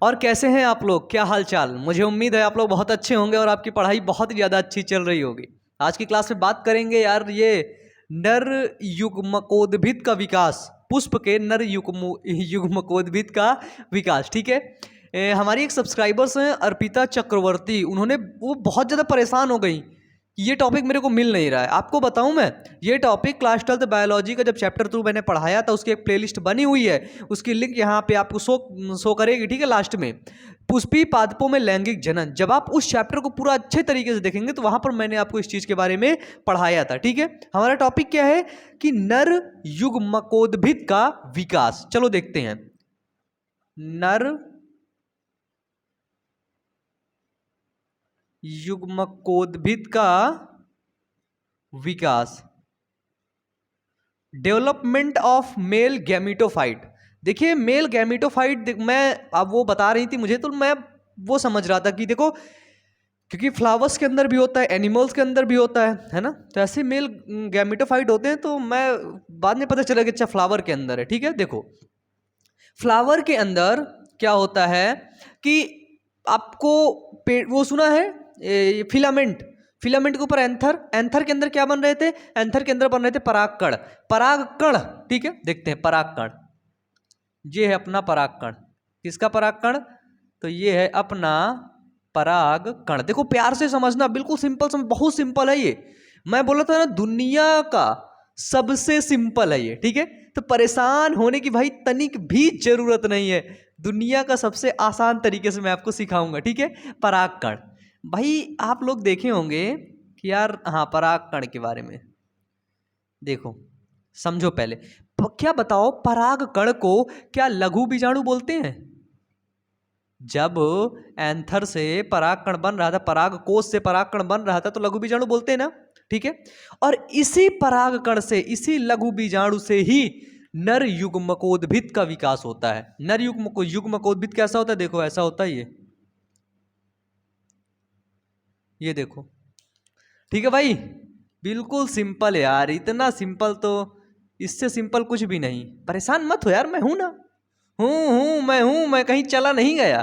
और कैसे हैं आप लोग, क्या हाल चाल। मुझे उम्मीद है आप लोग बहुत अच्छे होंगे और आपकी पढ़ाई बहुत ही ज़्यादा अच्छी चल रही होगी। आज की क्लास में बात करेंगे यार ये नर युग्मकोद्भिद का विकास, पुष्प के नर युग्मकोद्भिद का विकास। ठीक है, हमारी एक सब्सक्राइबर्स हैं अर्पिता चक्रवर्ती, उन्होंने वो बहुत ज़्यादा परेशान हो गई कि ये टॉपिक मेरे को मिल नहीं रहा है। आपको बताऊं मैं, ये टॉपिक क्लास 12 बायोलॉजी का जब चैप्टर 2 मैंने पढ़ाया था उसकी एक प्लेलिस्ट बनी हुई है, उसकी लिंक यहाँ पे आपको शो करेगी। ठीक है, लास्ट में पुष्पी पादपों में लैंगिक जनन, जब आप उस चैप्टर को पूरा अच्छे तरीके से देखेंगे तो वहां पर मैंने आपको इस चीज के बारे में पढ़ाया था। ठीक है, हमारा टॉपिक क्या है कि नर युग्मकोद्भिद का विकास। चलो देखते हैं। नर युग्मकोद्भिद का विकास, डेवलपमेंट ऑफ मेल गैमेटोफाइट। देखिए मेल गैमेटोफाइट, मैं अब वो बता रही थी मुझे तो मैं वो समझ रहा था कि देखो, क्योंकि फ्लावर्स के अंदर भी होता है, एनिमल्स के अंदर भी होता है ना, तो ऐसे मेल गैमेटोफाइट होते हैं। तो मैं बाद में पता चला कि अच्छा फ्लावर के अंदर है। ठीक है, देखो फ्लावर के अंदर क्या होता है कि आपको वो सुना है फिलामेंट, फिलामेंट के ऊपर एंथर, एंथर के अंदर क्या बन रहे थे, एंथर के अंदर बन रहे थे परागकण, परागकण। ठीक है, देखते हैं परागकण, ये है अपना परागकण। किसका परागकण, तो ये है अपना परागकण। देखो प्यार से समझना, बिल्कुल सिंपल बहुत सिंपल है ये। मैं बोला था ना दुनिया का सबसे सिंपल है ये। ठीक है, तो परेशान होने की भाई तनिक भी जरूरत नहीं है, दुनिया का सबसे आसान तरीके से मैं आपको सिखाऊंगा। ठीक है, परागकण। भाई आप लोग देखे होंगे कि यार, हाँ परागकण के बारे में देखो, समझो पहले। क्या बताओ, परागकण को क्या लघु बीजाणु बोलते हैं? जब एंथर से परागकण बन रहा था, परागकोश से परागकण बन रहा था, तो लघु बीजाणु बोलते हैं ना। ठीक है, और इसी परागकण से, इसी लघु बीजाणु से ही नर युग्मकोद्भिद का विकास होता है। नर युग्मकोद्भिद कैसा होता है, देखो ऐसा होता है ये देखो। ठीक है भाई, बिल्कुल सिंपल है यार, इतना सिंपल तो इससे सिंपल कुछ भी नहीं। परेशान मत हो यार, मैं हूं ना, मैं कहीं चला नहीं गया।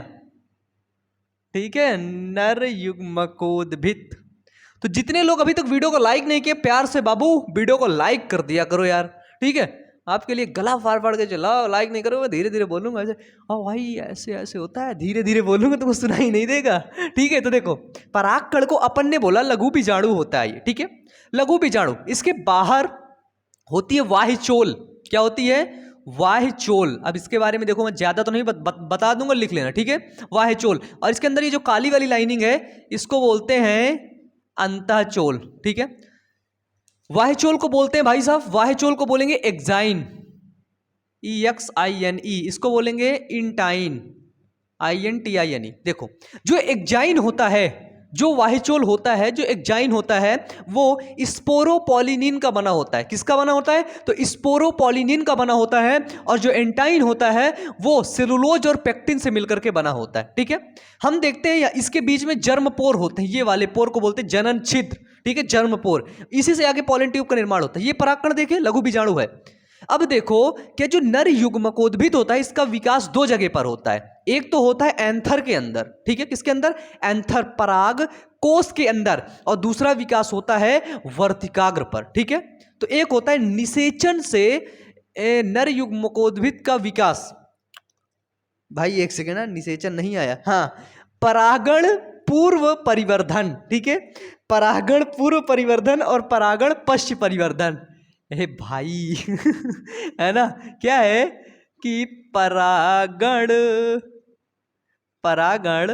ठीक है, नर युग्मकोद्भिद। तो जितने लोग अभी तक वीडियो को लाइक नहीं किए, प्यार से बाबू वीडियो को लाइक कर दिया करो यार। ठीक है, आपके लिए गला फाड़ फाड़ के चला, लाइक नहीं करोगे धीरे धीरे बोलूंगा ऐसे। हाँ भाई ऐसे ऐसे होता है, धीरे धीरे बोलूंगा तुमको सुनाई नहीं देगा। ठीक है, तो देखो परागकण को अपन ने बोला लघु बीजाणु होता है ये। ठीक है, लघु बीजाणु, इसके बाहर होती है वाह्यचोल। क्या होती है, वाह्यचोल। अब इसके बारे में देखो मैं ज्यादा तो नहीं बता दूंगा, लिख लेना। ठीक है, वाह्यचोल। और इसके अंदर ये जो काली वाली लाइनिंग है इसको बोलते हैं अंतःचोल। ठीक है, वाह्यचोल को बोलते हैं भाई साहब, वाह्यचोल को बोलेंगे एक्साइन, EXINE। इसको बोलेंगे इंटाइन, INTINE। देखो जो एक्जाइन होता है, जो वाह्यचोल होता है, जो एक्जाइन होता है, वो स्पोरोपोलिनिन का बना होता है। किसका बना होता है, तो स्पोरोपोलिनिन का बना होता है। और जो एंटाइन होता है वो सेलुलोज और पेक्टिन से मिलकर के बना होता है। ठीक है, हम देखते हैं इसके बीच में जर्म पोर होते हैं, ये वाले पोर को बोलते हैं जनन छिद्र। ठीक है, जर्म पोर, इसी से आगे पॉलन ट्यूब का निर्माण होता है। ये परागकण देखे लघु बीजाणु है। अब देखो कि जो नर युग्मकोद्भिद होता है इसका विकास दो जगह पर होता है। एक तो होता है एंथर के अंदर। ठीक है, किसके अंदर, एंथर पराग कोष के अंदर। और दूसरा विकास होता है वर्तिकाग्र पर। ठीक है, तो एक होता है निषेचन से नर युग्मकोद्भिद का विकास। भाई एक सेकेंड, निषेचन नहीं आया, हाँ परागण पूर्व परिवर्धन। ठीक है, परागण पूर्व परिवर्धन और परागण पश्च परिवर्धन। हे भाई है ना, क्या है कि परागण, परागण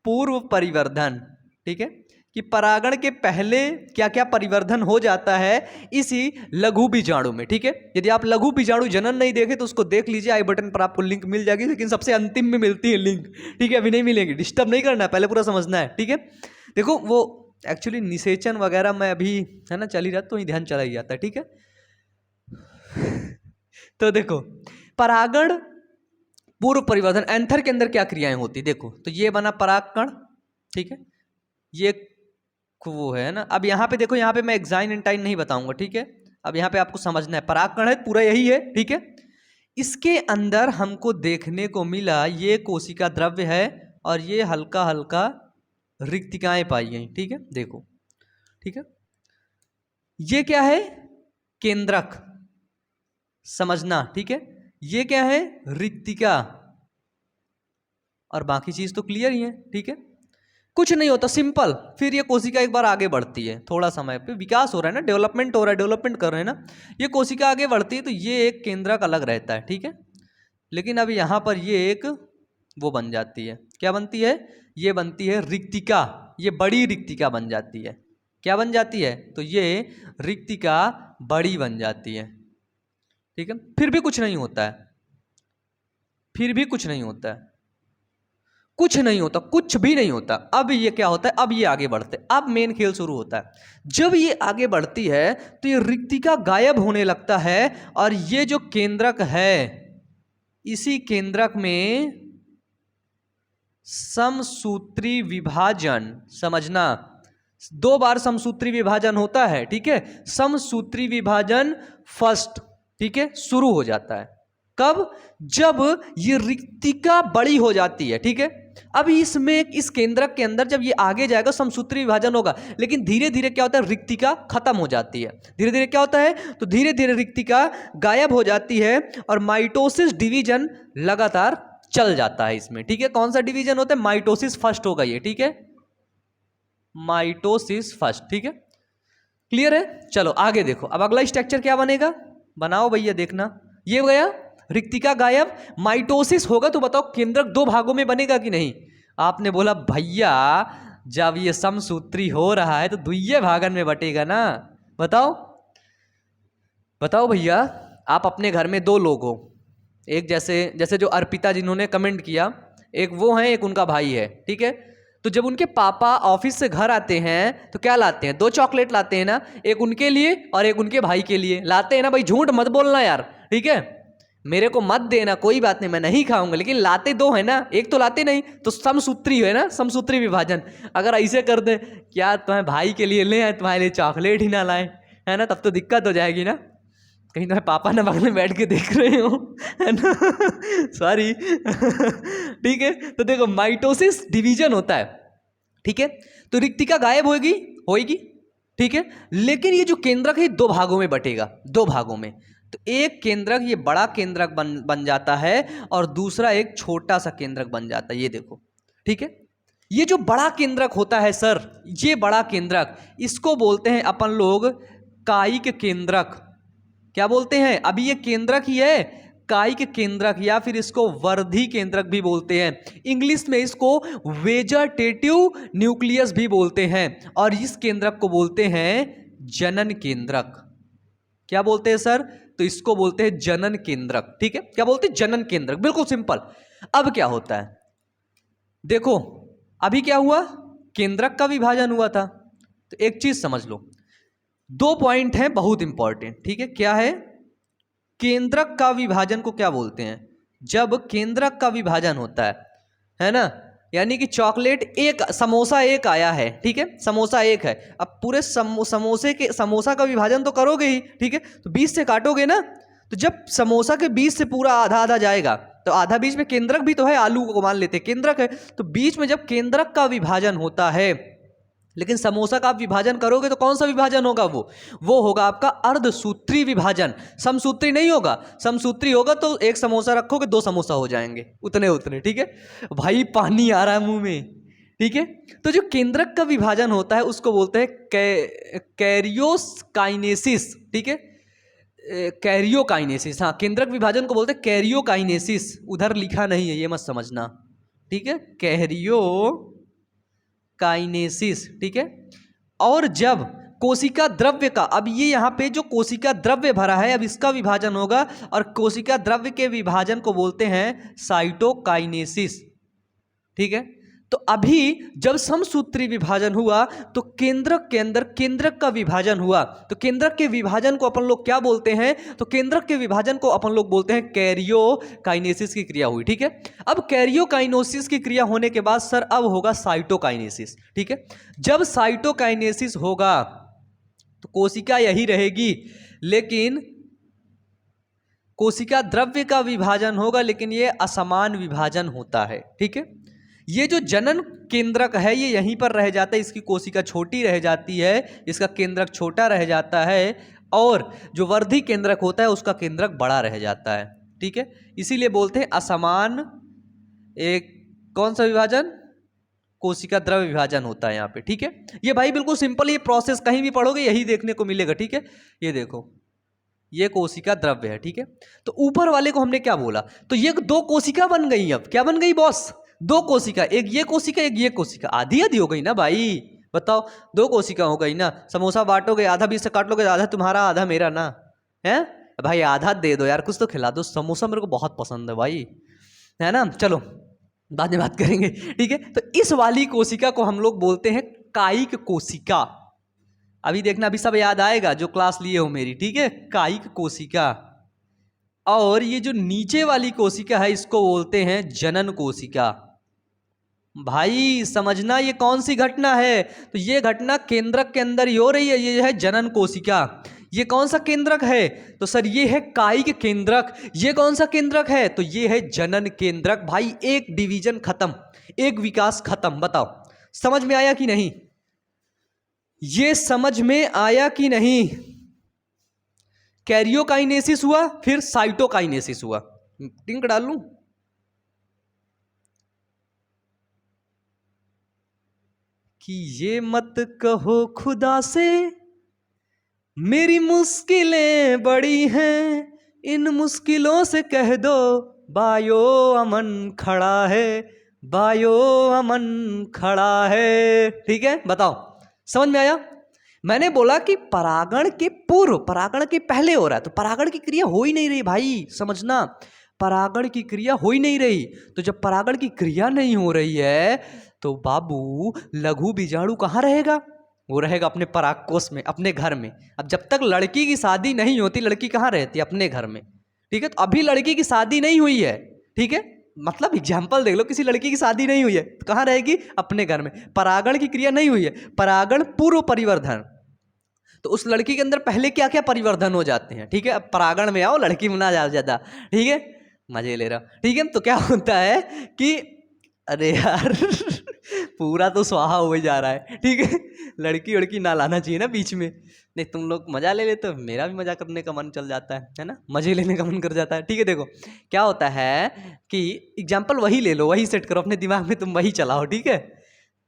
पूर्व परिवर्धन। ठीक है, कि परागण के पहले क्या क्या परिवर्धन हो जाता है इसी लघु बीजाणु में। ठीक है, यदि आप लघु बीजाणु जनन नहीं देखे तो उसको देख लीजिए, आई बटन पर आपको लिंक मिल जाएगी, लेकिन सबसे अंतिम में मिलती है लिंक। ठीक है, अभी नहीं मिलेगी, डिस्टर्ब नहीं करना है, पहले पूरा समझना है। ठीक है, देखो वो एक्चुअली निषेचन वगैरह में अभी है ना चल ही रहा, तो ही ध्यान चला ही जाता है। ठीक है, तो देखो परागण पूर्व परिवर्धन, एंथर के अंदर क्या क्रियाएं होती, देखो तो ये बना परागकण। ठीक है, ये वो है ना। अब यहाँ पे देखो, यहाँ पे मैं एक्साइन एंटाइन नहीं बताऊंगा। ठीक है, अब यहाँ पे आपको समझना है, परागकण है पूरा यही है। ठीक है, इसके अंदर हमको देखने को मिला ये कोशिका द्रव्य है और ये हल्का हल्का रिक्तिकाएं पाई गई। ठीक है, देखो, ठीक है, ये क्या है, केंद्रक, समझना, ठीक है, ये क्या है, रिक्तिका, और बाकी चीज तो क्लियर ही है। ठीक है, कुछ नहीं होता, सिंपल। फिर ये कोशिका एक बार आगे बढ़ती है, थोड़ा समय पे विकास हो रहा है ना, डेवलपमेंट हो रहा है, डेवलपमेंट कर रहे हैं ना, ये कोशिका आगे बढ़ती है तो ये एक केंद्रक अलग रहता है। ठीक है, लेकिन अब यहाँ पर ये एक वो बन जाती है, क्या बनती है, ये बनती है रिक्तिका, ये बड़ी रिक्तिका बन जाती है। क्या बन जाती है, तो ये रिक्तिका बड़ी बन जाती है। ठीक है, फिर भी कुछ नहीं होता है, फिर भी कुछ नहीं होता है, कुछ नहीं होता, कुछ भी नहीं होता। अब ये क्या होता है, अब ये आगे बढ़ते, अब मेन खेल शुरू होता है। जब ये आगे बढ़ती है तो ये रिक्तिका गायब होने लगता है और ये जो केंद्रक है, इसी केंद्रक में समसूत्री विभाजन, समझना, 2 बार समसूत्री विभाजन होता है। ठीक है, समसूत्री विभाजन फर्स्ट, ठीक है, शुरू हो जाता है कब, जब ये रिक्तिका बड़ी हो जाती है। ठीक है, अब इसमें इस केंद्रक के अंदर जब ये आगे जाएगा समसूत्री विभाजन होगा, लेकिन धीरे धीरे क्या होता है, रिक्तिका खत्म हो जाती है। धीरे धीरे क्या होता है, तो धीरे धीरे रिक्तिका गायब हो जाती है और माइटोसिस डिवीजन लगातार चल जाता है इसमें। ठीक है, कौन सा डिवीजन होता है, माइटोसिस फर्स्ट होगा ये। ठीक है, माइटोसिस फर्स्ट। ठीक है, क्लियर है। चलो आगे देखो, अब अगला स्ट्रक्चर क्या बनेगा, बनाओ भैया, देखना, ये हो गया रिक्तिका गायब, माइटोसिस होगा तो बताओ केंद्रक 2 भागों में बनेगा कि नहीं। आपने बोला भैया जब ये समसूत्री हो रहा है तो दुइये भागन में बटेगा ना, बताओ बताओ भैया। आप अपने घर में 2 लोग हो, एक जैसे जो अर्पिता जिन्होंने कमेंट किया, एक वो है, एक उनका भाई है। ठीक है, तो जब उनके पापा ऑफिस से घर आते हैं तो क्या लाते हैं, 2 चॉकलेट लाते हैं ना, एक उनके लिए और एक उनके भाई के लिए लाते हैं ना भाई, झूठ मत बोलना यार। ठीक है, मेरे को मत देना, कोई बात नहीं, मैं नहीं खाऊंगा, लेकिन लाते 2 है ना, एक तो लाते नहीं, तो समसूत्री है ना, समसूत्री विभाजन। अगर ऐसे कर दे, क्या तुम्हारे भाई के लिए ले आए, तुम्हारे लिए चॉकलेट ही ना लाए, है ना, तब तो दिक्कत हो जाएगी ना, कहीं तुम्हारे पापा ना बगल में बैठ के देख रहे हो, है ना, सॉरी। ठीक है, तो देखो माइटोसिस डिवीजन होता है। ठीक है, तो रिक्तिका गायब होगी। ठीक है, लेकिन ये जो केंद्रक है 2 भागों में बटेगा, 2 भागों में। तो एक केंद्रक, ये बड़ा केंद्रक बन जाता है और दूसरा एक छोटा सा केंद्रक बन जाता है, ये देखो। ठीक है, ये जो बड़ा केंद्रक होता है सर, ये बड़ा केंद्रक, इसको बोलते हैं अपन लोग कायिक केंद्रक। क्या बोलते हैं, अभी ये केंद्रक ही है, कायिक केंद्रक, या फिर इसको वर्धी केंद्रक भी बोलते हैं। इंग्लिश में इसको वेजिटेटिव न्यूक्लियस भी बोलते हैं, और इस केंद्रक को बोलते हैं जनन केंद्रक। क्या बोलते हैं सर, तो इसको बोलते हैं जनन केंद्रक। ठीक है, क्या बोलते हैं, जनन केंद्रक, बिल्कुल सिंपल। अब क्या होता है, देखो अभी क्या हुआ, केंद्रक का विभाजन हुआ था, तो एक चीज समझ लो, 2 पॉइंट हैं बहुत इंपॉर्टेंट। ठीक है, क्या है, केंद्रक का विभाजन को क्या बोलते हैं, जब केंद्रक का विभाजन होता है ना, यानी कि चॉकलेट एक, समोसा एक आया है। ठीक है, समोसा एक है, अब पूरे समोसा का विभाजन तो करोगे ही। ठीक है, तो 20 से काटोगे ना, तो जब समोसा के बीच से पूरा आधा आधा जाएगा, तो आधा बीच में केंद्रक भी तो है, आलू को मान लेते केंद्रक है, तो बीच में जब केंद्रक का विभाजन होता है, लेकिन समोसा का आप विभाजन करोगे तो कौन सा विभाजन होगा, वो होगा आपका अर्धसूत्री विभाजन, समसूत्री नहीं होगा। समसूत्री होगा तो एक समोसा रखोगे 2 समोसा हो जाएंगे, उतने। ठीक है भाई, पानी आ रहा है मुंह में। ठीक है, तो जो केंद्रक का विभाजन होता है उसको बोलते हैं कैरियोकाइनेसिस। ठीक है, कैरियोकाइनेसिस, हाँ, केंद्रक विभाजन को बोलते हैं कैरियोकाइनेसिस, उधर लिखा नहीं है, ये मत समझना। ठीक है, काइनेसिस। ठीक है, और जब कोशिका द्रव्य का, अब ये यहाँ पे जो कोशिका द्रव्य भरा है, अब इसका विभाजन होगा, और कोशिका द्रव्य के विभाजन को बोलते हैं साइटोकाइनेसिस। ठीक है, तो अभी जब समसूत्री विभाजन हुआ तो केंद्रक के अंदर केंद्रक का विभाजन हुआ, तो केंद्रक के विभाजन को अपन लोग क्या बोलते हैं, तो केंद्रक के विभाजन को अपन लोग बोलते हैं कैरियोकाइनेसिस की क्रिया हुई। ठीक है, अब कैरियोकाइनेसिस की क्रिया होने के बाद सर अब होगा साइटोकाइनेसिस। ठीक है, जब साइटोकाइनेसिस होगा तो कोशिका यही रहेगी, लेकिन कोशिका द्रव्य का विभाजन होगा, लेकिन ये असमान विभाजन होता है। ठीक है, ये जो जनन केंद्रक है ये यहीं पर रह जाता है, इसकी कोशिका छोटी रह जाती है, इसका केंद्रक छोटा रह जाता है, और जो वर्धी केंद्रक होता है उसका केंद्रक बड़ा रह जाता है। ठीक है, इसीलिए बोलते हैं असमान एक कौन सा विभाजन, कोशिका द्रव्य विभाजन होता है यहाँ पे। ठीक है, ये भाई बिल्कुल सिंपल, ये प्रोसेस कहीं भी पढ़ोगे यही देखने को मिलेगा। ठीक है, ये देखो ये कोशिका द्रव्य है। ठीक है, तो ऊपर वाले को हमने क्या बोला, तो ये दो कोशिका बन गई। अब क्या बन गई बॉस, दो कोशिका, एक ये कोशिका एक ये कोशिका, आधी आधी हो गई ना भाई। बताओ, दो कोशिका हो गई ना, समोसा बांटोगे आधा 20 से काट लोगे, आधा तुम्हारा आधा मेरा ना है भाई, आधा दे दो यार, कुछ तो खिला दो, समोसा मेरे को बहुत पसंद है भाई, है ना। चलो बाद में बात करेंगे। ठीक है, तो इस वाली कोशिका को हम लोग बोलते हैं कायिक कोशिका। अभी देखना, अभी सब याद आएगा जो क्लास लिए हो मेरी। ठीक है, कायिक कोशिका। और ये जो नीचे वाली कोशिका है इसको बोलते हैं जनन कोशिका। भाई समझना ये कौन सी घटना है, तो ये घटना केंद्रक के अंदर ही हो रही है, ये है जनन कोशिका। ये कौन सा केंद्रक है, तो सर ये है कायिक केंद्रक। ये कौन सा केंद्रक है, तो ये है जनन केंद्रक। भाई एक डिवीजन खत्म, एक विकास खत्म। बताओ समझ में आया कि नहीं, ये समझ में आया कि नहीं। कैरियोकाइनेसिस हुआ, फिर साइटोकाइनेसिस हुआ। टिंक डाल लूं, कि ये मत कहो खुदा से मेरी मुश्किलें बड़ी हैं, इन मुश्किलों से कह दो बायो अमन खड़ा है, बायो अमन खड़ा है। ठीक है, बताओ समझ में आया। मैंने बोला कि परागण के पूर्व, परागण के पहले हो रहा है, तो परागण की क्रिया हो ही नहीं रही भाई, समझना, परागण की क्रिया हो ही नहीं रही। तो जब परागण की क्रिया नहीं हो रही है तो बाबू लघु बीजाणु कहाँ रहेगा, वो रहेगा अपने परागकोश में, अपने घर में। अब जब तक लड़की की शादी नहीं होती, लड़की कहाँ रहती है, अपने घर में। ठीक है, तो अभी लड़की की शादी नहीं हुई है। ठीक है, मतलब एग्जाम्पल देख लो, किसी लड़की की शादी नहीं हुई है तो कहाँ रहेगी, अपने घर में। परागण की क्रिया नहीं हुई है, परागण पूर्व परिवर्धन, तो उस लड़की के अंदर पहले क्या क्या परिवर्धन हो जाते हैं। ठीक है, अब परागण में आओ, लड़की में ना जा ज्यादा। ठीक है, मजे ले रहा। ठीक है, तो क्या होता है कि अरे यार पूरा तो स्वाहा हो जा रहा है। ठीक है, लड़की वड़की ना लाना चाहिए ना बीच में, नहीं तुम लोग मजा ले लेते हो, मेरा भी मजा करने का मन चल जाता है ना, मजे लेने का मन कर जाता है। ठीक है, देखो क्या होता है कि एग्जाम्पल वही ले लो, वही सेट करो अपने दिमाग में, तुम वही चलाओ। ठीक है,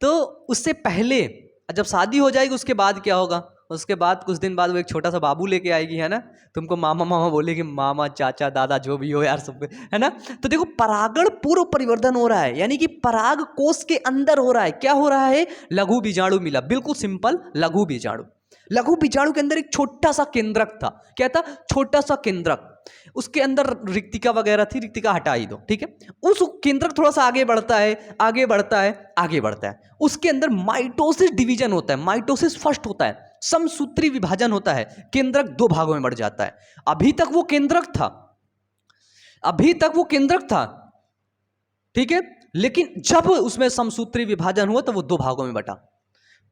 तो उससे पहले जब शादी हो जाएगी उसके बाद क्या होगा, उसके बाद कुछ दिन बाद वो एक छोटा सा बाबू लेके आएगी, है ना, तुमको मामा मामा बोलेगी, मामा चाचा दादा जो भी हो यार सब, है ना। तो देखो परागण पूर्व परिवर्धन हो रहा है, यानी कि पराग कोश के अंदर हो रहा है। क्या हो रहा है, लघु बीजाणु मिला, बिल्कुल सिंपल लघु बीजाणु। लघु बीजाणु के अंदर एक छोटा सा केंद्रक था। क्या था, छोटा सा केंद्रक, उसके अंदर रिक्तिका वगैरह थी, रिक्तिका हटा ही दो। ठीक है, उस केंद्रक थोड़ा सा आगे बढ़ता है, आगे बढ़ता है, आगे बढ़ता है, उसके अंदर माइटोसिस डिवीजन होता है, माइटोसिस फर्स्ट होता है, समसूत्री विभाजन होता है, केंद्रक दो भागों में बढ़ जाता है। अभी तक वो केंद्रक था, अभी तक वो केंद्रक था। ठीक है, लेकिन जब उसमें समसूत्री विभाजन हुआ तो वो दो भागों में बटा।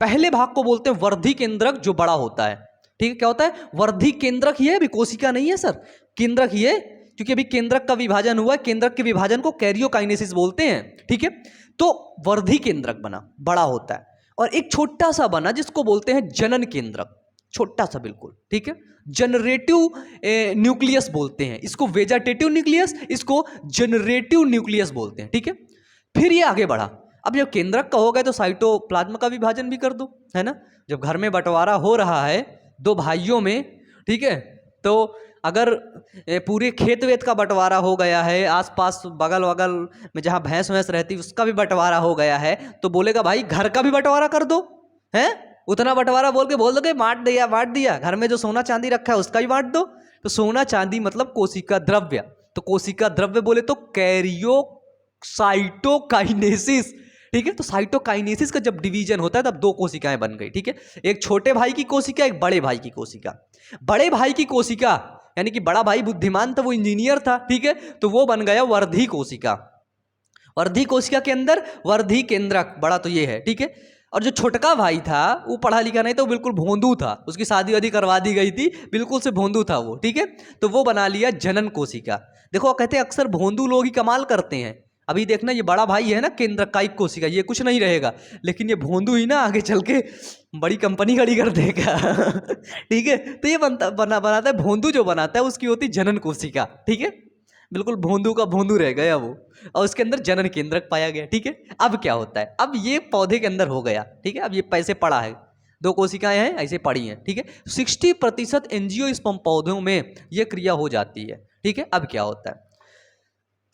पहले भाग को बोलते हैं वर्धी केंद्रक, जो बड़ा होता है। ठीक है, क्या होता है, वर्धी केंद्रक ही है, अभी कोशिका नहीं है सर, केंद्रक ही है, क्योंकि अभी केंद्रक का विभाजन हुआ है। केंद्रक के विभाजन को कैरियोकाइनेसिस बोलते हैं। ठीक है, तो वर्धी केंद्रक बना, बड़ा होता है, और एक छोटा सा बना जिसको बोलते हैं जनन केंद्रक, छोटा सा बिल्कुल। ठीक है, जनरेटिव न्यूक्लियस बोलते हैं इसको, वेजिटेटिव न्यूक्लियस, इसको जनरेटिव न्यूक्लियस बोलते हैं। ठीक है, फिर ये आगे बढ़ा। अब जब केंद्रक का हो गया तो साइटोप्लाज्म का विभाजन भी कर दो, है ना। जब घर में बंटवारा हो रहा है दो भाइयों में, ठीक है, तो अगर पूरे खेत वेत का बंटवारा हो गया है, आसपास बगल वगल में जहाँ भैंस वैंस रहती उसका भी बंटवारा हो गया है, तो बोलेगा भाई घर का भी बंटवारा कर दो, है उतना बंटवारा बोल के बोल दोगे बांट दिया, घर में जो सोना चांदी रखा है उसका भी बांट दो। तो सोना चांदी मतलब कोशिका द्रव्य, तो कोशिका द्रव्य बोले तो साइटोकाइनेसिस। ठीक है, तो साइटोकाइनेसिस का जब डिवीजन होता है तब दो कोशिकाएं बन गई। ठीक है, एक छोटे भाई की कोशिका, एक बड़े भाई की कोशिका। बड़े भाई की कोशिका यानी कि बड़ा भाई बुद्धिमान था, वो इंजीनियर था। ठीक है, तो वो बन गया वर्धी कोशिका। वर्धी कोशिका के अंदर वर्धी केंद्रक, बड़ा तो ये है। ठीक है, और जो छोटका भाई था वो पढ़ा लिखा नहीं था, वो बिल्कुल भोंदू था, उसकी शादी वादी करवा दी गई थी, बिल्कुल से भोंदू था वो, ठीक है। तो वो बना लिया जनन कोशिका। देखो कहते हैं अक्सर भोंदू लोग ही कमाल करते हैं। अभी देखना ये बड़ा भाई है ना केंद्रकायिक कोशिका, ये कुछ नहीं रहेगा, लेकिन ये भोंदू ही ना आगे चल के बड़ी कंपनी खड़ी कर देगा ठीक है। तो ये बनाता है भोंदू, जो बनाता है उसकी होती जनन कोशिका, ठीक है। बिल्कुल भोंदू का भोंदू रह गया वो, और उसके अंदर जनन केंद्रक पाया गया, ठीक है। अब क्या होता है, अब ये पौधे के अंदर हो गया, ठीक है। अब ये पैसे पड़ा है, 2 कोशिकाएं हैं ऐसे पड़ी हैं, ठीक है। 60% एंजियोस्पर्म पौधों में ये क्रिया हो जाती है, ठीक है। अब क्या होता है,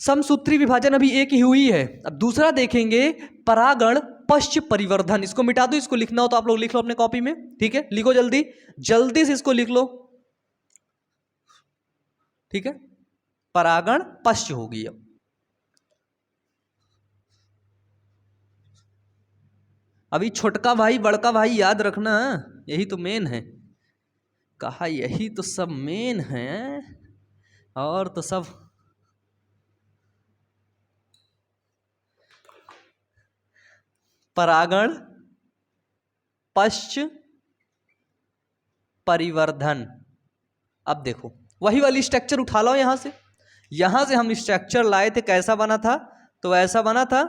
समसूत्री विभाजन अभी एक ही हुई है। अब दूसरा देखेंगे परागण पश्च परिवर्धन। इसको मिटा दो, इसको लिखना हो तो आप लोग लिख लो अपने कॉपी में, ठीक है। लिखो जल्दी जल्दी से इसको लिख लो, ठीक है। परागण पश्च होगी। अब अभी छोटका भाई बड़का भाई याद रखना, यही तो मेन है, कहा यही तो सब मेन है, और तो सब परागण पश्च परिवर्धन। अब देखो वही वाली स्ट्रक्चर उठा लो यहां से हम स्ट्रक्चर लाए थे, कैसा बना था, तो ऐसा बना था,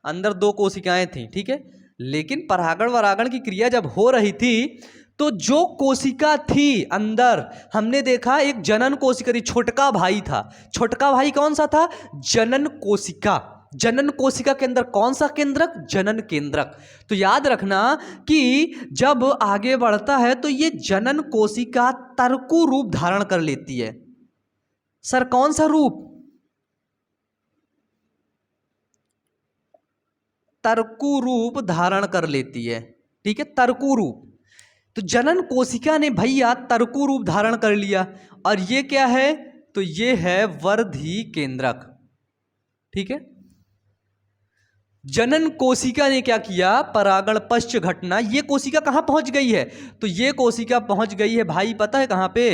अंदर 2 कोशिकाएं थी, ठीक है। लेकिन परागण वरागण की क्रिया जब हो रही थी तो जो कोशिका थी अंदर, हमने देखा एक जनन कोशिका थी, छोटका भाई था। छोटका भाई कौन सा था, जनन कोशिका। जनन कोशिका के अंदर कौन सा केंद्रक, जनन केंद्रक। तो याद रखना कि जब आगे बढ़ता है तो ये जनन कोशिका तर्कु रूप धारण कर लेती है। सर कौन सा रूप, तर्कु रूप धारण कर लेती है, ठीक है, तर्कु रूप। तो जनन कोशिका ने भैया तर्कु रूप धारण कर लिया, और ये क्या है, तो ये है वर्धी केंद्रक, ठीक है। जनन कोशिका ने क्या किया, परागण पश्च घटना, ये कोशिका कहां पहुंच गई है, तो ये कोशिका पहुंच गई है भाई, पता है कहां पे,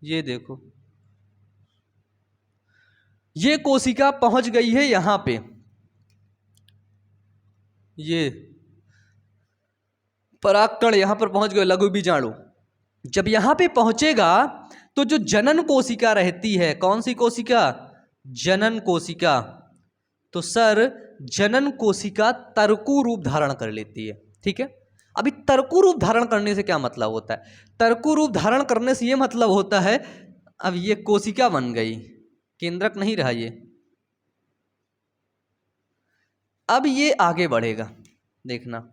ये देखो, ये कोशिका पहुंच गई है यहां पे, ये परागकण यहां पर पहुंच गए, लघु बीजाणु। जब यहां पे पहुंचेगा तो जो जनन कोशिका रहती है, कौन सी कोशिका, जनन कोशिका, तो सर जनन कोशिका तर्कु रूप धारण कर लेती है, ठीक है। अभी तर्कु रूप धारण करने से क्या मतलब होता है, तर्कु रूप धारण करने से ये मतलब होता है, अब ये कोशिका बन गई, केंद्रक नहीं रहा ये, अब ये आगे बढ़ेगा, देखना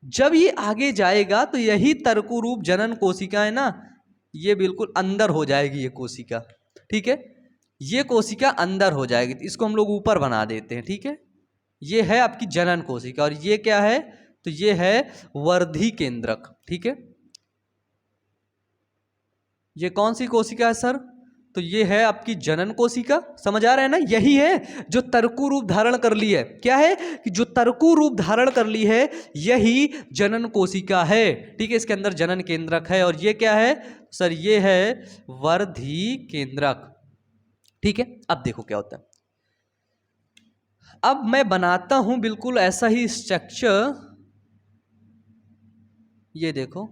जब ये आगे जाएगा तो यही तर्कु रूप जनन कोशिका है ना, ये बिल्कुल अंदर हो जाएगी ये कोशिका, ठीक है। ये कोशिका अंदर हो जाएगी, तो इसको हम लोग ऊपर बना देते हैं, ठीक है। ये है आपकी जनन कोशिका, और ये क्या है, तो ये है वर्धी केंद्रक, ठीक है। ये कौन सी कोशिका है सर, तो ये है आपकी जनन कोशिका, समझ आ रहा है ना, यही है जो तर्कु रूप धारण कर ली है। क्या है कि जो तर्कु रूप धारण कर ली है यही जनन कोशिका है, ठीक है। इसके अंदर जनन केंद्रक है, और ये क्या है सर, ये है वर्धी केंद्रक, ठीक है। अब देखो क्या होता है, अब मैं बनाता हूं बिल्कुल ऐसा ही स्ट्रक्चर, ये देखो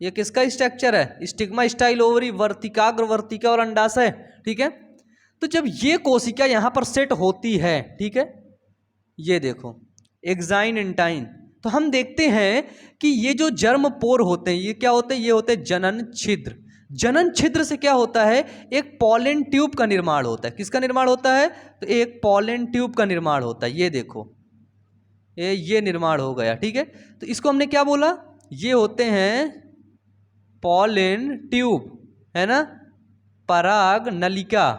ये किसका स्ट्रक्चर है, स्टिग्मा स्टाइल ओवरी, वर्तिकाग्र वर्तिका और अंडाशय, ठीक है। तो जब ये कोशिका यहां पर सेट होती है, ठीक है, ये देखो एक्साइन इंटाइन, तो हम देखते हैं कि ये जो जर्म पोर होते हैं, ये क्या होते हैं, ये होते हैं जनन छिद्र। जनन छिद्र से क्या होता है, एक पॉलन ट्यूब का निर्माण होता है। किसका निर्माण होता है, तो एक पॉलन ट्यूब का निर्माण होता है, ये देखो ये निर्माण हो गया, ठीक है। तो इसको हमने क्या बोला, ये होते हैं पॉलन ट्यूब, है ना, पराग नलिका।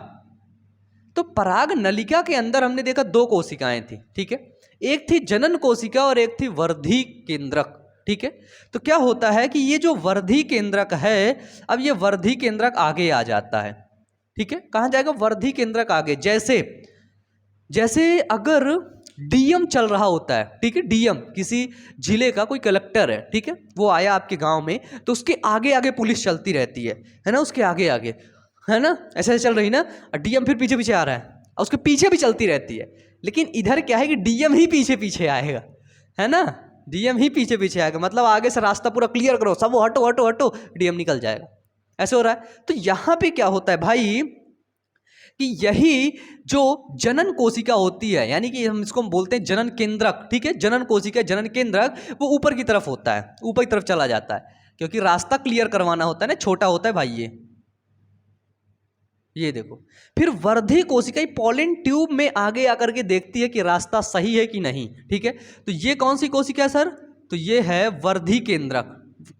तो पराग नलिका के अंदर हमने देखा 2 कोशिकाएं थी, ठीक है। एक थी जनन कोशिका और एक थी वर्धी केंद्रक, ठीक है। तो क्या होता है कि ये जो वर्धी केंद्रक है, अब ये वर्धी केंद्रक आगे आ जाता है, ठीक है। कहां जाएगा, वर्धी केंद्रक आगे, जैसे जैसे अगर डीएम चल रहा होता है, ठीक है, डीएम किसी जिले का कोई कलेक्टर है, ठीक है, वो आया आपके गांव में, तो उसके आगे आगे पुलिस चलती रहती है ना, उसके आगे आगे, है ना, ऐसे ऐसे चल रही ना, और डीएम फिर पीछे पीछे आ रहा है और उसके पीछे भी चलती रहती है। लेकिन इधर क्या है कि डीएम ही पीछे पीछे आएगा, है ना, डीएम ही पीछे पीछे आएगा, मतलब आगे से रास्ता पूरा क्लियर करो, सब हटो हटो हटो, डीएम निकल जाएगा, ऐसे हो रहा है। तो यहाँ पे क्या होता है भाई कि यही जो जनन कोशिका होती है, यानी कि हम इसको बोलते हैं जनन केंद्रक, ठीक है, जनन कोशिका, जनन केंद्रक, वो ऊपर की तरफ होता है, ऊपर की तरफ चला जाता है, क्योंकि रास्ता क्लियर करवाना होता है ना, छोटा होता है भाई ये देखो। फिर वर्धी कोशिका पॉलन ट्यूब में आगे आकर के देखती है कि रास्ता सही है कि नहीं, ठीक है। तो ये कौन सी कोशिका है सर? तो ये है वर्धी केंद्रक।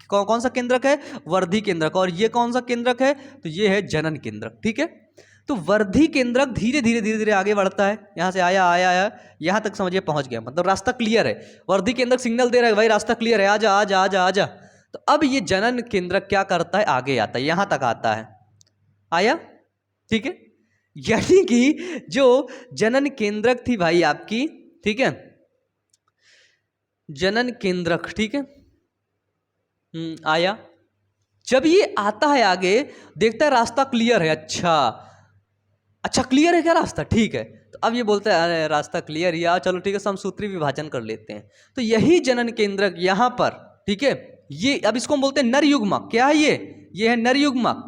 कौन सा केंद्रक है? वर्धी केंद्रक। और ये कौन सा केंद्रक है? तो ये है जनन केंद्रक, ठीक है। तो वर्धी केंद्रक धीरे धीरे धीरे धीरे आगे बढ़ता है, यहाँ से आया आया आया, यहाँ तक समझिए पहुँच गया, मतलब रास्ता क्लियर है। वर्धी केंद्रक सिग्नल दे रहा है भाई रास्ता क्लियर है, आजा आजा आजा आजा। तो अब ये जनन केंद्रक क्या करता है? आगे आता है, यहाँ तक आता है, आया, ठीक है। यानी कि जो जनन केंद्रक थी भाई आपकी, ठीक है, जनन केंद्रक, ठीक है, आया। जब ये आता है आगे, देखता है रास्ता क्लियर है, अच्छा अच्छा क्लियर है क्या रास्ता, ठीक है। तो अब ये बोलता है अरे रास्ता क्लियर, या चलो ठीक है समसूत्री विभाजन कर लेते हैं। तो यही जनन केंद्रक यहाँ पर, ठीक है, ये अब इसको हम बोलते हैं नर युग्मक। क्या है ये है नर युग्मक।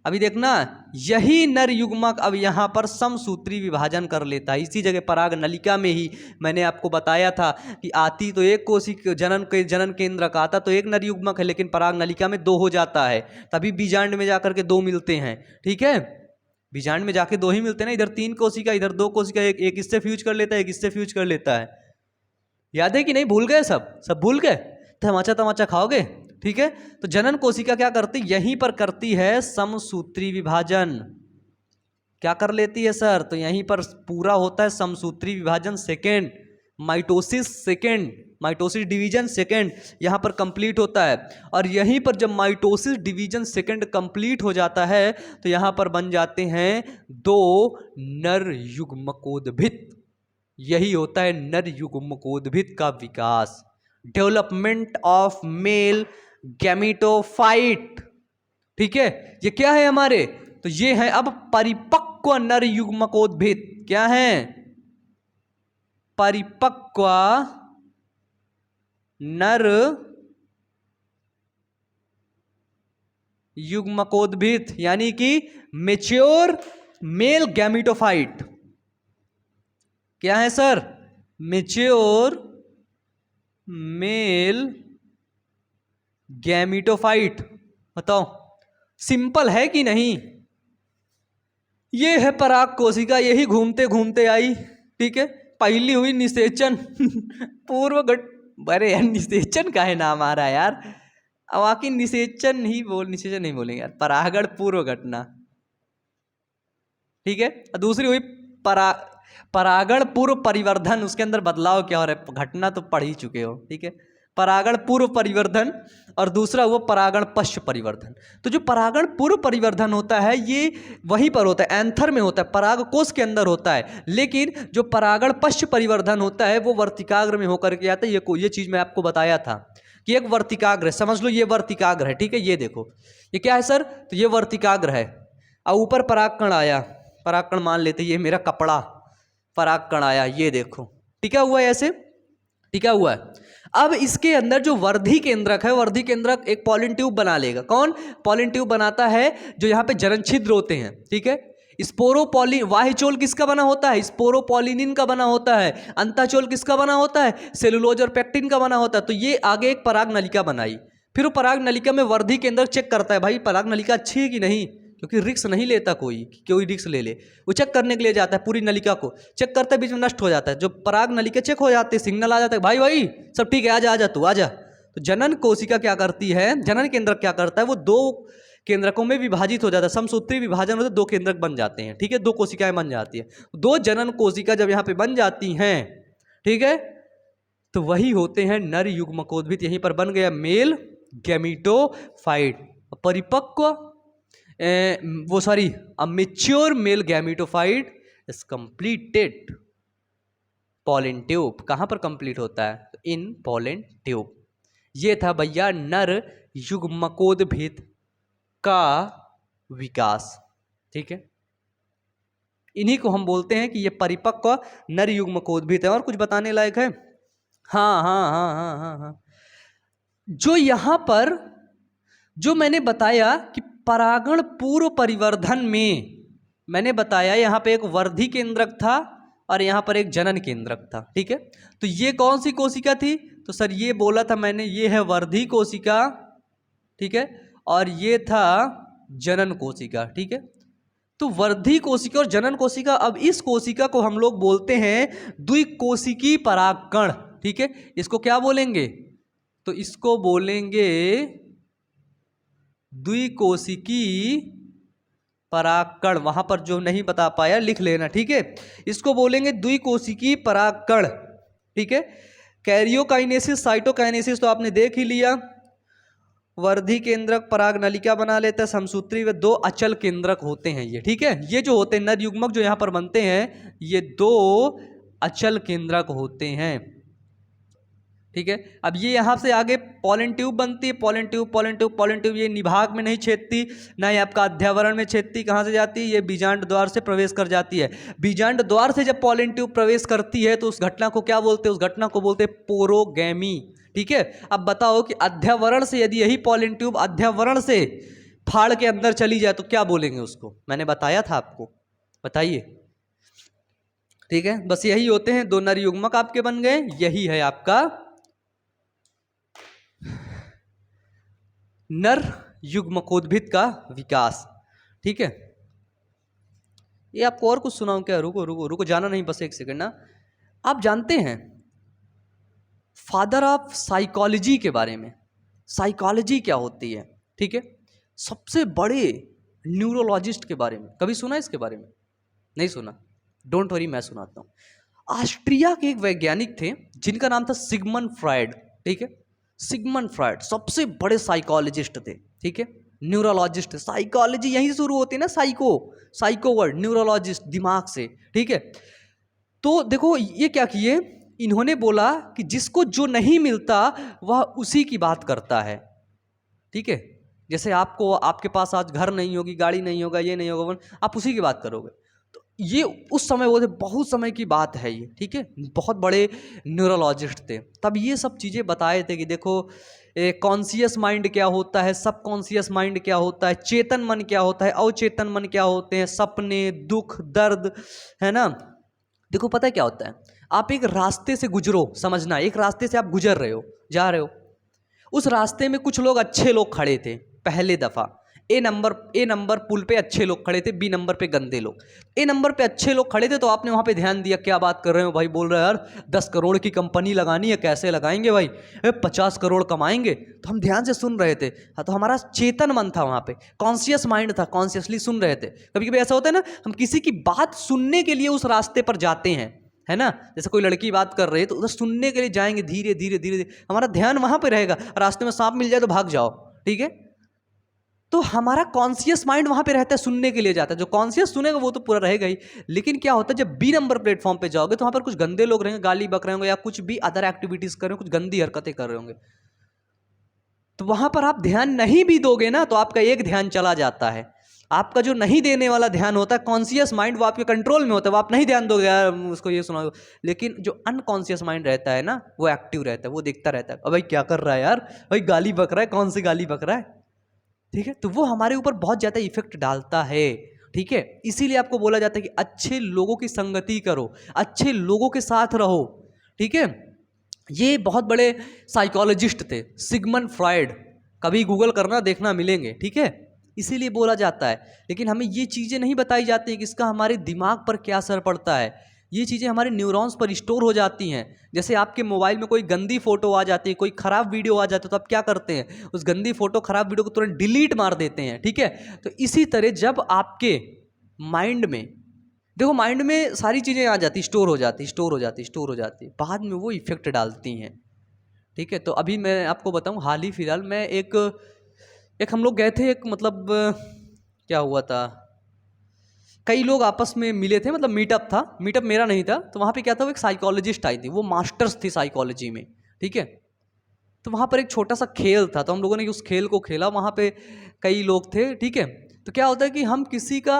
अभी देखना, यही नर युग्मक अब यहाँ पर समसूत्री विभाजन कर लेता है। इसी जगह पराग नलिका में ही मैंने आपको बताया था कि आती तो एक कोशिका जनन केंद्रक, आता तो एक नर युग्मक है, लेकिन पराग नलिका में 2 हो जाता है, तभी बीजांड में जाकर के 2 मिलते हैं, ठीक है। बीजांड में जाके 2 ही मिलते हैं ना, इधर 3 कोशिका इधर 2 कोशिका, एक इससे फ्यूज कर लेता है, एक इससे फ्यूज कर लेता है। याद है कि नहीं? भूल गए? सब भूल गए? तमाचा तमाचा खाओगे, ठीक है। तो जनन कोशिका क्या करती? यहीं पर करती है समसूत्री विभाजन। क्या कर लेती है सर? तो यहीं पर पूरा होता है समसूत्री विभाजन second, mitosis second, mitosis division second यहाँ पर कंप्लीट होता है। और यहीं पर जब माइटोसिस डिवीजन सेकेंड कंप्लीट हो जाता है तो यहाँ पर बन जाते हैं 2 नर युग्मकोद्भिद। यही होता है नर युग्मकोद्भिद का विकास, डेवलपमेंट ऑफ मेल गैमेटोफाइट, ठीक है। ये क्या है हमारे? तो ये है अब परिपक्व नर युग्मकोद्भिद। क्या है? परिपक्व नर युग्मकोद्भिद, यानी कि मेच्योर मेल गैमेटोफाइट। क्या है सर? Mature male gametophyte. बताओ सिंपल है कि नहीं? ये है पराग कोशिका, यही घूमते घूमते आई, ठीक है। पहली हुई निषेचन पूर्व घट, अरे यार निषेचन का है नाम आ रहा है यार, अब आखिर निषेचन नहीं बोलेंगे यार, परागण पूर्व घटना, ठीक है। दूसरी हुई परागण पूर्व परिवर्धन, उसके अंदर बदलाव क्या हो रहा है, घटना तो पढ़ ही चुके हो, ठीक है। परागण पूर्व परिवर्धन और दूसरा हुआ परागण पश्च परिवर्धन। तो जो परागण पूर्व परिवर्धन होता है ये वहीं पर होता है, एंथर में होता है, पराग कोश के अंदर होता है। लेकिन जो परागण पश्च परिवर्धन होता है वो वर्तिकाग्र में होकर के आता है। ये चीज़ मैं आपको बताया था कि एक वर्तिकाग्र है, समझ लो ये वर्तिकाग्र है, ठीक है। ये देखो ये क्या है सर? तो ये वर्तिकाग्र है और ऊपर परागकण आया, परागकण मान लेते ये मेरा कपड़ा, परागकण आया, ये देखो टिका हुआ है, ऐसे टिका हुआ है। अब इसके अंदर जो वर्धी केंद्रक है, वर्धी केंद्रक एक पॉलिन ट्यूब बना लेगा। कौन पॉलिन ट्यूब बनाता है? जो यहाँ पे जनन छिद्र होते हैं, ठीक है। स्पोरोपॉली वाह्यचोल किसका बना होता है? स्पोरोपॉलिनिन का बना होता है। अंताचोल किसका बना होता है? सेलुलोज और पेक्टिन का बना होता है। तो ये आगे एक पराग नलिका बनाई, फिर वो पराग नलिका में वर्धी केंद्रक चेक करता है भाई पराग नलिका अच्छी है कि नहीं, क्योंकि रिक्स नहीं लेता कोई रिक्स ले वो चेक करने के लिए जाता है, पूरी नलिका को चेक करता है, बीच में नष्ट हो जाता है। जो पराग नलिका चेक हो जाते हैं, सिग्नल आ जाता है भाई भाई सब ठीक है, आजा आजा तू आजा। तो जनन कोशिका क्या करती है, जनन केंद्रक क्या करता है, वो 2 केंद्रकों में विभाजित हो जाता है, समसूत्री विभाजन होता है, 2 केंद्रक बन जाते हैं, ठीक है, 2 कोशिकाएं बन जाती है। 2 जनन कोशिका जब यहाँ पे बन जाती हैं, ठीक है, तो वही होते हैं नर युग्मकोद्भिद। यहीं पर बन गया मेल गैमेटोफाइट, परिपक्व a mature male gametophyte is completed, pollen tube कहाँ पर कंप्लीट होता है? इन पॉलन ट्यूब। ये था भैया नर युग्मकोद्भिद का विकास। ठीक है, इन्हीं को हम बोलते हैं कि ये परिपक्व नर युग्मकोद्भिद है। और कुछ बताने लायक है? हाँ हाँ हाँ हाँ हाँ हाँ, जो यहाँ पर जो मैंने बताया कि परागण पूर्व परिवर्धन में मैंने बताया यहाँ पे एक वर्धी केंद्रक था और यहाँ पर एक जनन केंद्रक था। ठीक है, तो ये कौन सी कोशिका थी? तो सर ये बोला था मैंने, ये है वर्धी कोशिका। ठीक है, और ये था जनन कोशिका। ठीक है, तो वर्धी कोशिका और जनन कोशिका। अब इस कोशिका को हम लोग बोलते हैं द्विकोशिकी परागकण। ठीक है, इसको क्या बोलेंगे? तो इसको बोलेंगे द्विकोशिकी परागकण। वहां पर जो नहीं बता पाया लिख लेना। ठीक है, इसको बोलेंगे द्विकोशिकी परागकण। ठीक है, कैरियोकाइनेसिस, साइटोकाइनेसिस तो आपने देख ही लिया। वर्धी केंद्रक पराग नलिका बना लेता है, समसूत्री व दो अचल केंद्रक होते हैं ये। ठीक है, ये जो होते हैं नर युग्मक जो यहाँ पर बनते हैं, ये दो अचल केंद्रक होते हैं। ठीक है, अब ये यहाँ से आगे पॉलन ट्यूब बनती है। Pollen tube pollen tube pollen tube ये निभाग में नहीं छेदती, ना ही आपका अध्यावरण में छेदती। कहाँ से जाती है? ये बीजांड द्वार से प्रवेश कर जाती है। बीजांड द्वार से जब पॉलन ट्यूब प्रवेश करती है तो उस घटना को क्या बोलते हैं? उस घटना को बोलते हैं पोरोगैमी। ठीक है, अब बताओ कि अध्यावरण से यदि यही पॉलन ट्यूब अध्यावरण से फाड़ के अंदर चली जाए तो क्या बोलेंगे उसको? मैंने बताया था आपको, बताइए। ठीक है, बस यही होते हैं, दो नर युग्मक आपके बन गए। यही है आपका नर युग्मकोद्भिद का विकास। ठीक है, ये आपको और कुछ सुनाऊं क्या? रुको रुको रुको, जाना नहीं, बस एक सेकंड ना। आप जानते हैं फादर ऑफ साइकोलॉजी के बारे में? साइकोलॉजी क्या होती है? ठीक है, सबसे बड़े न्यूरोलॉजिस्ट के बारे में कभी सुना इसके बारे में? नहीं सुना? डोंट वरी, मैं सुनाता हूं। ऑस्ट्रिया के एक वैज्ञानिक थे जिनका नाम था सिगमंड फ्रायड। ठीक है, सिगमंड फ्रायड सबसे बड़े साइकोलॉजिस्ट थे। ठीक है, न्यूरोलॉजिस्ट। साइकोलॉजी यहीं से शुरू होती है ना, साइको, साइको वर्ड, न्यूरोलॉजिस्ट दिमाग से। ठीक है, तो देखो ये क्या किए, इन्होंने बोला कि जिसको जो नहीं मिलता वह उसी की बात करता है। ठीक है, जैसे आपको, आपके पास आज घर नहीं होगी, गाड़ी नहीं होगा, ये नहीं होगा, आप उसी की बात करोगे। तो ये उस समय वो थे, बहुत समय की बात है ये। ठीक है, बहुत बड़े न्यूरोलॉजिस्ट थे। तब ये सब चीज़ें बताए थे कि देखो कॉन्शियस माइंड क्या होता है, सब कॉन्शियस माइंड क्या होता है, चेतन मन क्या होता है, अवचेतन मन क्या होते हैं, सपने, दुख, दर्द, है ना। देखो पता है क्या होता है, आप एक रास्ते से गुजरो, समझना, एक रास्ते से आप गुजर रहे हो, जा रहे हो, उस रास्ते में कुछ लोग अच्छे लोग खड़े थे पहले दफ़ा। ए नंबर पुल पे अच्छे लोग खड़े थे, बी नंबर पे गंदे लोग। ए नंबर पे अच्छे लोग खड़े थे तो आपने वहाँ पे ध्यान दिया, क्या बात कर रहे हो भाई, बोल रहे हैं यार 10 करोड़ की कंपनी लगानी है, कैसे लगाएंगे भाई, 50 करोड़ कमाएंगे। तो हम ध्यान से सुन रहे थे। हाँ, तो हमारा चेतन मन था वहाँ पे, कॉन्शियस माइंड था, कॉन्शियसली सुन रहे थे। कभी कभी ऐसा होता है ना, हम किसी की बात सुनने के लिए उस रास्ते पर जाते हैं, है ना। जैसे कोई लड़की बात कर रही है तो उधर सुनने के लिए जाएंगे, धीरे धीरे धीरे धीरे हमारा ध्यान वहाँ पे रहेगा। रास्ते में सांप मिल जाए तो भाग जाओ। ठीक है, तो हमारा कॉन्शियस माइंड वहाँ पे रहता है, सुनने के लिए जाता है। जो कॉन्शियस सुनेगा वो तो पूरा रहेगा ही। लेकिन क्या होता है, जब बी नंबर प्लेटफॉर्म पे जाओगे तो वहाँ पर कुछ गंदे लोग रहेंगे, गाली बक रहे होंगे या कुछ भी अदर एक्टिविटीज़ कर रहे होंगे, कुछ गंदी हरकतें कर रहे होंगे। तो वहाँ पर आप ध्यान नहीं भी दोगे ना तो आपका एक ध्यान चला जाता है। आपका जो नहीं देने वाला ध्यान होता है, कॉन्शियस माइंड, वो आपके कंट्रोल में होता है, वो आप नहीं ध्यान दोगे यार उसको ये सुना। लेकिन जो अनकॉन्शियस माइंड रहता है ना, वो एक्टिव रहता है, वो देखता रहता है, अब भाई क्या कर रहा है यार, भाई गाली बक रहा है, कौन सी गाली बक रहा है। ठीक है, तो वो हमारे ऊपर बहुत ज़्यादा इफेक्ट डालता है। ठीक है, इसीलिए आपको बोला जाता है कि अच्छे लोगों की संगति करो, अच्छे लोगों के साथ रहो। ठीक है, ये बहुत बड़े साइकोलॉजिस्ट थे सिगमंड फ्रायड, कभी गूगल करना देखना मिलेंगे। ठीक है, इसीलिए बोला जाता है। लेकिन हमें ये चीज़ें नहीं बताई जाती हैं कि इसका हमारे दिमाग पर क्या असर पड़ता है। ये चीज़ें हमारे न्यूरॉन्स पर स्टोर हो जाती हैं। जैसे आपके मोबाइल में कोई गंदी फोटो आ जाती है, कोई ख़राब वीडियो आ जाती है, तो आप क्या करते हैं, उस गंदी फोटो ख़राब वीडियो को तुरंत डिलीट मार देते हैं। ठीक है, तो इसी तरह जब आपके माइंड में, देखो माइंड में सारी चीज़ें आ जाती, स्टोर हो जाती, बाद में वो इफेक्ट डालती हैं। ठीक है, तो अभी मैं आपको बताऊं, हाल ही फिलहाल मैं एक हम लोग गए थे, एक मतलब क्या हुआ था, कई लोग आपस में मिले थे, मतलब मीटअप था, मीटअप मेरा नहीं था। तो वहाँ पे क्या था, वो एक साइकोलॉजिस्ट आई थी, वो मास्टर्स थी साइकोलॉजी में, ठीक है। तो वहाँ पर एक छोटा सा खेल था, तो हम लोगों ने उस खेल को खेला। वहाँ पे कई लोग थे, ठीक है। तो क्या होता है कि हम किसी का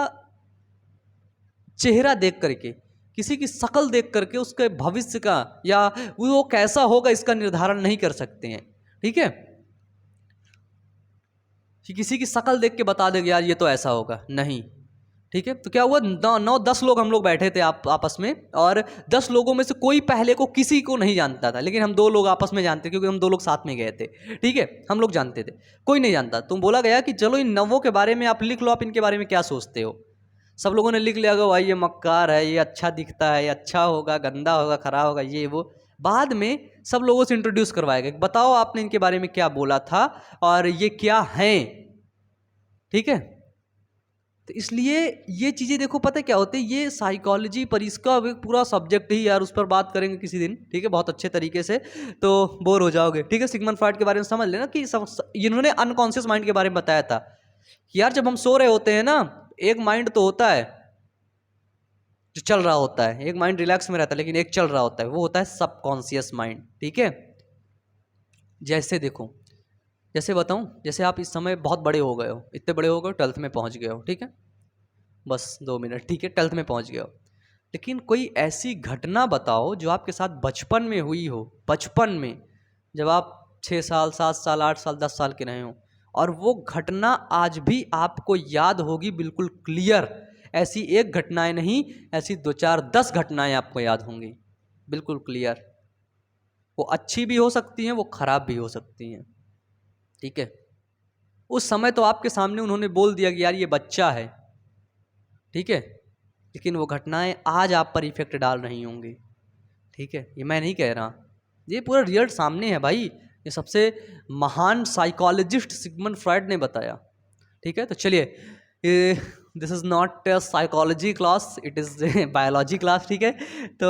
चेहरा देख करके, किसी की शक्ल देख करके उसके भविष्य का या वो कैसा होगा इसका निर्धारण नहीं कर सकते हैं, ठीक है। कि किसी की शक्ल देख के बता देगा यार ये तो ऐसा होगा, नहीं, ठीक है। तो क्या हुआ, 9-10 लोग हम लोग बैठे थे आपस में, और 10 लोगों में से कोई पहले को किसी को नहीं जानता था, लेकिन हम 2 लोग आपस में जानते, क्योंकि हम 2 लोग साथ में गए थे, ठीक है। हम लोग जानते थे, कोई नहीं जानता। तो बोला गया कि चलो इन 9 के बारे में आप लिख लो, आप इनके बारे में क्या सोचते हो। सब लोगों ने लिख लिया कि भाई ये मक्कार है, ये अच्छा दिखता है, ये अच्छा होगा, गंदा होगा, खराब होगा, ये वो। बाद में सब लोगों से इंट्रोड्यूस करवाया गया, बताओ आपने इनके बारे में क्या बोला था और ये क्या हैं, ठीक है। तो इसलिए ये चीज़ें देखो, पता है क्या होती है, ये साइकोलॉजी पर इसका पूरा सब्जेक्ट ही यार, उस पर बात करेंगे किसी दिन, ठीक है, बहुत अच्छे तरीके से, तो बोर हो जाओगे, ठीक है। सिगमंड फ्रॉइड के बारे में समझ लेना कि इन्होंने अनकॉन्शियस माइंड के बारे में बताया था कि यार जब हम सो रहे होते हैं ना, एक माइंड तो होता है जो चल रहा होता है, एक माइंड रिलैक्स में रहता है, लेकिन एक चल रहा होता है, वो होता है सबकॉन्शियस माइंड, ठीक है। जैसे देखो, जैसे बताऊं, जैसे आप इस समय बहुत बड़े हो गए हो, इतने बड़े हो गए, 12th में पहुंच गए हो, ठीक है, बस 2 मिनट, ठीक है, 12th में पहुंच गए हो। लेकिन कोई ऐसी घटना बताओ जो आपके साथ बचपन में हुई हो, बचपन में जब आप 6 साल, 7 साल, 8 साल, 10 साल के रहे हो, और वो घटना आज भी आपको याद होगी बिल्कुल क्लियर। ऐसी एक घटनाएं नहीं, ऐसी 2, 4, 10 घटनाएं आपको याद होंगी बिल्कुल क्लियर। वो अच्छी भी हो सकती हैं, वो खराब भी हो सकती हैं, ठीक है। उस समय तो आपके सामने उन्होंने बोल दिया कि यार ये बच्चा है, ठीक है, लेकिन वो घटनाएं आज आप पर इफेक्ट डाल रही होंगी, ठीक है। ये मैं नहीं कह रहा, ये पूरा रिजल्ट सामने है भाई, ये सबसे महान साइकोलॉजिस्ट सिगमंड फ्रॉइड ने बताया, ठीक है। तो चलिए, this is not a psychology class, it is biology class, ठीक है। तो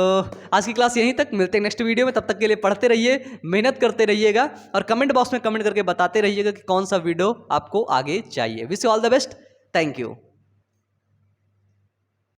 आज की क्लास यहीं तक, मिलते हैं नेक्स्ट वीडियो में। तब तक के लिए पढ़ते रहिए, मेहनत करते रहिएगा, और कमेंट बॉक्स में कमेंट करके बताते रहिएगा कि कौन सा वीडियो आपको आगे चाहिए। Wish you all the best, thank you.